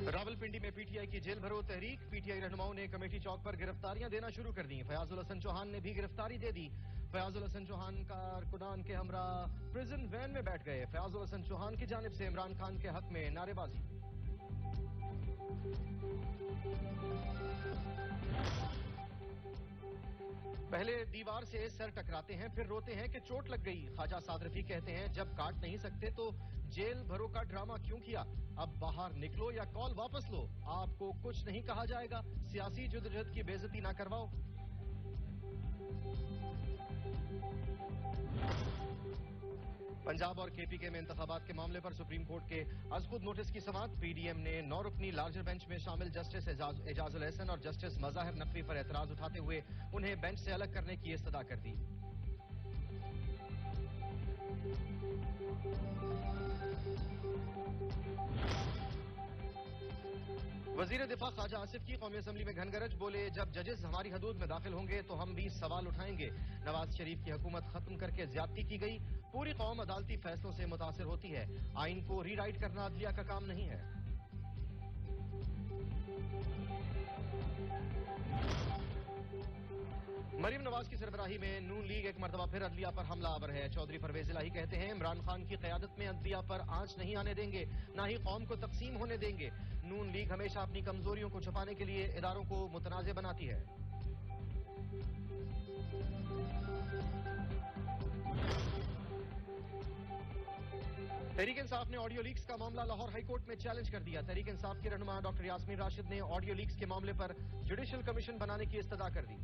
रावलपिंडी में पीटीआई की जेल भरो तहरीक। पीटीआई रहनुमाओं ने कमेटी चौक पर गिरफ्तारियां देना शुरू कर दी। फयाजुल हसन चौहान ने भी गिरफ्तारी दे दी। फयाजुल हसन चौहान कारकुनान के हमरा प्रिजन वैन में बैठ गए। फयाजुल हसन चौहान की जानिब से इमरान खान के हक में नारेबाजी। पहले दीवार से सर टकराते हैं, फिर रोते हैं कि चोट लग गई। ख्वाजा साद रफी कहते हैं जब काट नहीं सकते तो जेल भरो का ड्रामा क्यों किया। अब बाहर निकलो या कॉल वापस लो, आपको कुछ नहीं कहा जाएगा। सियासी जुदजहद की बेइज्जती ना करवाओ। पंजाब और केपीके में इंतखाबात के मामले पर सुप्रीम कोर्ट के अज़खुद नोटिस की समाअत। पीडीएम ने 9 रुकनी लार्जर बेंच में शामिल जस्टिस एजाजुल एहसन और जस्टिस मज़ाहिर नकवी पर एतराज उठाते हुए उन्हें बेंच से अलग करने की इस्तदा कर दी। वजीर दिफा ख्वाजा आसिफ की कौमी असम्बली में घनगरज। बोले जब जजेस हमारी हदूद में दाखिल होंगे तो हम भी सवाल उठाएंगे। नवाज शरीफ की हुकूमत खत्म करके ज्यादती की गई। पूरी कौम अदालती फैसलों से मुतासिर होती है। आइन को रीराइट करना अदलिया का काम नहीं है। मरीम नवाज की सरबराही में नून लीग एक मरतबा फिर अदलिया पर हमलावर है। चौधरी परवेज इलाही कहते हैं इमरान खान की क़यादत में अदलिया पर आंच नहीं आने देंगे, ना ही कौम को तकसीम होने देंगे। नून लीग हमेशा अपनी कमजोरियों को छुपाने के लिए इदारों को मुतनाज़ बनाती है। तहरीक इंसाफ ने ऑडियो लीक्स का मामला लाहौर हाईकोर्ट में चैलेंज कर दिया। तहरीक इंसाफ के रहनुमा डॉक्टर यास्मीन राशिद ने ऑडियो लीक्स के मामले पर जुडिशल कमीशन बनाने की इस्तदा कर दी।